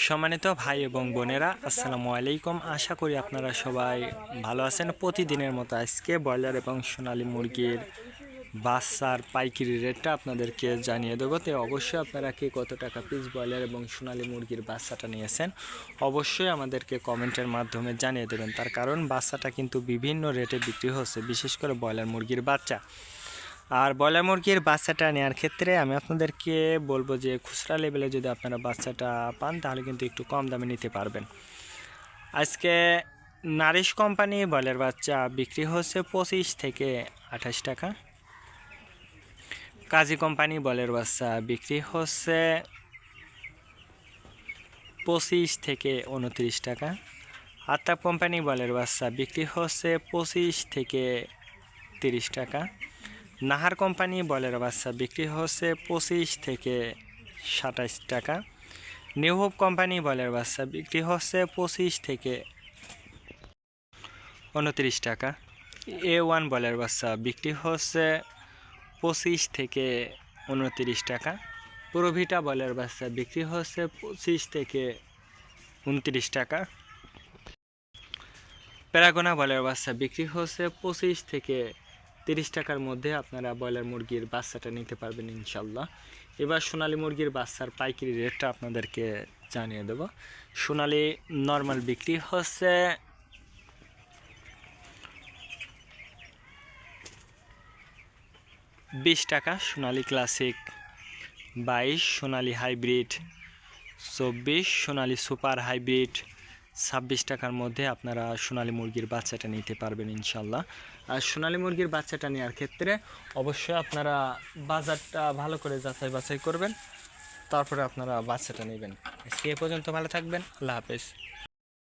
সম্মানিত ভাই এবং বোনেরা, আসসালামু আলাইকুম। আশা করি আপনারা সবাই ভালো আছেন। প্রতিদিনের মতো আজকে ব্রয়লার এবং সোনালী মুরগির বাচ্চার পাইকারি রেটটা আপনাদেরকে জানিয়ে দেবো। তো অবশ্যই আপনারা কে কত টাকা পিস ব্রয়লার এবং সোনালী মুরগির বাচ্চাটা নিয়েছেন অবশ্যই আমাদেরকে কমেন্টের মাধ্যমে জানিয়ে দেবেন। তার কারণ বাচ্চাটা কিন্তু বিভিন্ন রেটে বিক্রি হচ্ছে, বিশেষ করে ব্রয়লার মুরগির বাচ্চা। আর ব্রয়লার মুরগির বাচ্চাটা নেওয়ার ক্ষেত্রে আমি আপনাদেরকে বলবো যে খুচরা লেভেলে যদি আপনারা বাচ্চাটা পান তাহলে কিন্তু একটু কম দামে নিতে পারবেন। আজকে নারিশ কোম্পানি ব্রয়লার বাচ্চা বিক্রি হচ্ছে 25 থেকে 28 টাকা। কাজী কোম্পানি ব্রয়লার বাচ্চা বিক্রি হচ্ছে 25 থেকে 29 টাকা। আত্তাব কোম্পানি ব্রয়লার বাচ্চা বিক্রি হচ্ছে 25 থেকে 30 টাকা। নাহার কোম্পানি ব্রয়লার বাচ্চা বিক্রি হচ্ছে 25 থেকে 27 টাকা। নিউ হোপ কোম্পানি ব্রয়লার বাচ্চা বিক্রি হচ্ছে 25 থেকে 29 টাকা। A1 ব্রয়লার বাচ্চা বিক্রি হচ্ছে 25 থেকে 29 টাকা। প্রোভিটা ব্রয়লার বাচ্চা বিক্রি হচ্ছে 25 থেকে 29 টাকা। প্যারাগোনা ব্রয়লার বাচ্চা বিক্রি হচ্ছে 25 থেকে 30 টাকার মধ্যে আপনারা ব্রয়লার মুরগির বাচ্চাটা নিতে পারবেন ইনশাল্লাহ। এবার সোনালী মুরগির বাচ্চার পাইকারি রেটটা আপনাদেরকে জানিয়ে দেব। সোনালী নর্মাল বিক্রি হচ্ছে 20 টাকা, সোনালী ক্লাসিক 22, সোনালী হাইব্রিড 24, সোনালী সুপার হাইব্রিড 26 টাকার মধ্যে আপনারা সোনালী মুরগির বাচ্চাটা নিতে পারবেন ইনশাল্লাহ। আর সোনালী মুরগির বাচ্চাটা নেওয়ার ক্ষেত্রে অবশ্যই আপনারা বাজারটা ভালো করে যাচাই বাছাই করবেন, তারপরে আপনারা বাচ্চাটা নেবেন। আজকে এ পর্যন্ত, ভালো থাকবেন, আল্লাহ হাফেজ।